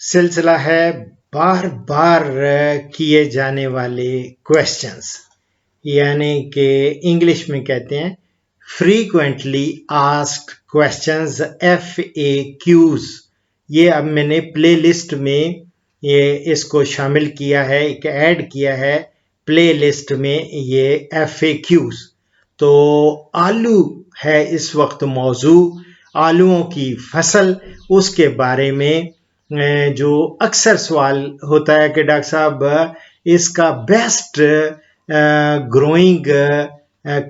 सिलसिला है बार बार किए जाने वाले क्वेश्चंस, यानी कि इंग्लिश में कहते हैं फ्रीक्वेंटली आस्क्ड क्वेश्चंस, FAQs। ये अब मैंने प्ले लिस्ट में ये इसको शामिल किया है, एक ऐड किया है प्ले लिस्ट में ये FAQs। तो आलू है इस वक्त मौजू, आलूओं की फसल, उसके बारे में जो अक्सर सवाल होता है कि डॉक्टर साहब इसका बेस्ट ग्रोइंग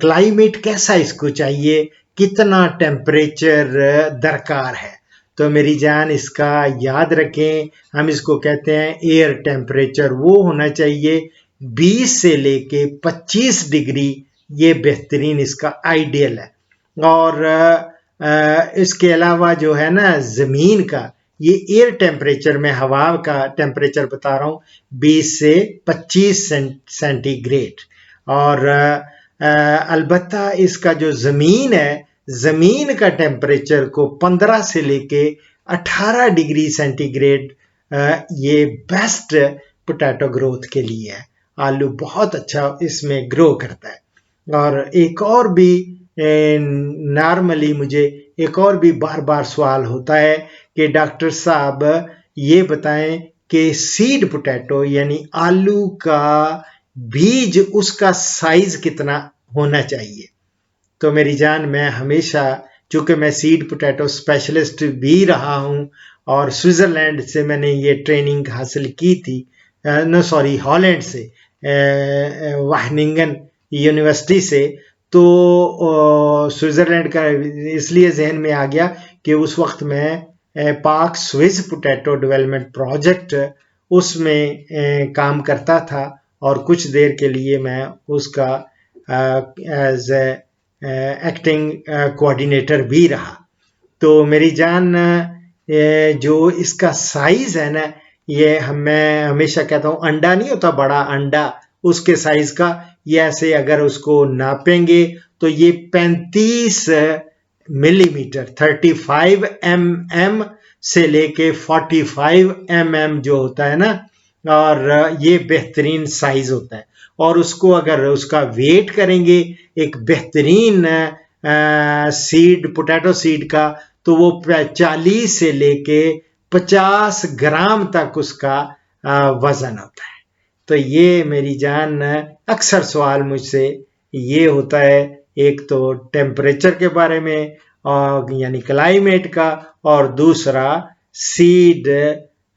क्लाइमेट कैसा इसको चाहिए, कितना टेम्परेचर दरकार है। तो मेरी जान इसका याद रखें, हम इसको कहते हैं एयर टेम्परेचर। वो होना चाहिए 20 से लेके 25 डिग्री, ये बेहतरीन इसका आइडियल है। और इसके अलावा जो है ना ज़मीन का, ये एयर टेम्परेचर में हवा का टेम्परेचर बता रहा हूँ 20 से 25 सेंटीग्रेड। और अलबत्ता इसका जो ज़मीन है, ज़मीन का टेम्परेचर को 15 से लेके 18 डिग्री सेंटीग्रेड, ये बेस्ट पोटैटो ग्रोथ के लिए है। आलू बहुत अच्छा इसमें ग्रो करता है। और एक और भी नॉर्मली मुझे एक और भी बार बार सवाल होता है कि डॉक्टर साहब ये बताएं कि सीड पोटैटो यानी आलू का बीज, उसका साइज कितना होना चाहिए। तो मेरी जान, मैं हमेशा, चूंकि मैं सीड पोटैटो स्पेशलिस्ट भी रहा हूं और स्विट्जरलैंड से मैंने ये ट्रेनिंग हासिल की थी, हॉलैंड से, वाहनिंगन यूनिवर्सिटी से। तो स्विट्जरलैंड का इसलिए जहन में आ गया कि उस वक्त मैं पाक स्विस पोटैटो डेवलपमेंट प्रोजेक्ट उसमें काम करता था और कुछ देर के लिए मैं उसका एज एक्टिंग कोऑर्डिनेटर भी रहा। तो मेरी जान, जो इसका साइज है ना, ये मैं हमेशा कहता हूँ, अंडा नहीं होता बड़ा अंडा, उसके साइज का, ये ऐसे अगर उसको नापेंगे तो ये 35 मिलीमीटर 35 mm से लेके 45 mm जो होता है ना, और ये बेहतरीन साइज होता है। और उसको अगर उसका वेट करेंगे एक बेहतरीन सीड, पोटैटो सीड का, तो वो 40 से लेके 50 ग्राम तक उसका वजन होता है। तो ये मेरी जान, अक्सर सवाल मुझसे ये होता है, एक तो टेम्परेचर के बारे में और यानी क्लाइमेट का, और दूसरा सीड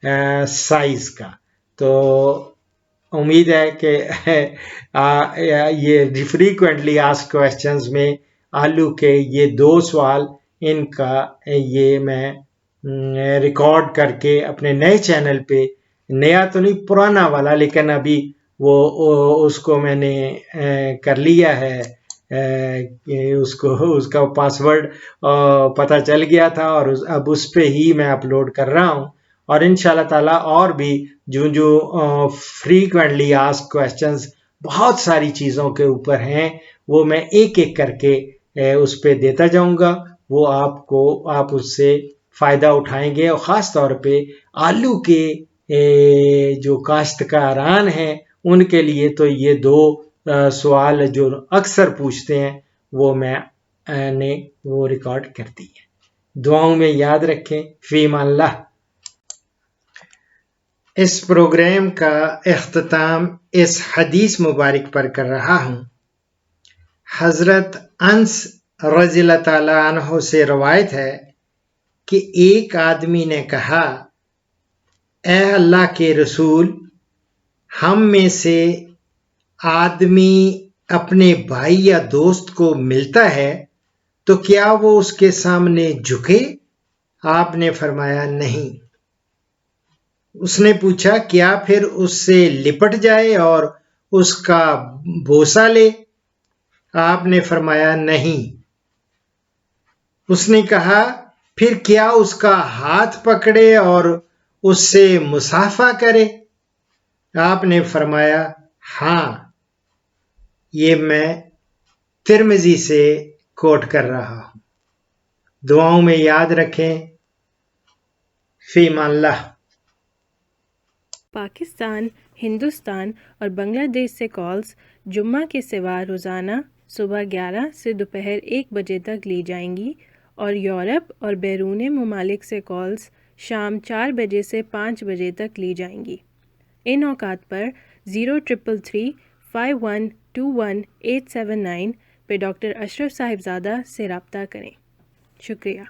साइज का। तो उम्मीद है कि ये फ्रीक्वेंटली आस्क्ड क्वेश्चंस में आलू के ये 2 सवाल, इनका ये मैं रिकॉर्ड करके अपने नए चैनल पे, नया तो नहीं पुराना वाला, लेकिन अभी वो उसको मैंने कर लिया है, उसको उसका पासवर्ड पता चल गया था और अब उस पे ही मैं अपलोड कर रहा हूँ। और इंशाल्लाह ताला और भी जो फ्रीक्वेंटली आस्क्ड क्वेश्चंस बहुत सारी चीज़ों के ऊपर हैं, वो मैं एक एक करके उस पे देता जाऊंगा। वो आप उससे फ़ायदा उठाएंगे। और ख़ास तौर पे आलू के जो काश्तकारान हैं उनके लिए तो ये 2 सवाल जो अक्सर पूछते हैं वो मैंने वो रिकॉर्ड कर दी है। दुआओं में याद रखें। फ़ीमाल्लाह। इस प्रोग्राम का इख्तिताम इस हदीस मुबारक पर कर रहा हूँ। हज़रत अनस रज़ियल्लाहु ताला अन्हु से रवायत है कि एक आदमी ने कहा, ए अल्लाह के रसूल, हम में से आदमी अपने भाई या दोस्त को मिलता है तो क्या वो उसके सामने झुके? आपने फरमाया नहीं। उसने पूछा, क्या फिर उससे लिपट जाए और उसका बोसा ले? आपने फरमाया नहीं। उसने कहा, फिर क्या उसका हाथ पकड़े और उससे मुसाफा करे? आपने फरमाया हाँ। ये मैं तिरमिज़ी से कोट कर रहा हूँ। दुआओं में याद रखें। फ़ीमाल्लाह। پاکستان، ہندوستان اور بنگلہ دیش سے کالز جمعہ کے سوا روزانہ صبح 11 سے دوپہر 1 بجے تک لی جائیں گی اور یورپ اور بیرون ممالک سے کالز شام 4 بجے سے 5 بجے تک لی جائیں گی۔ ان اوقات پر 0333 5121 879 پہ ڈاکٹر اشرف صاحبزادہ سے رابطہ کریں۔ شکریہ۔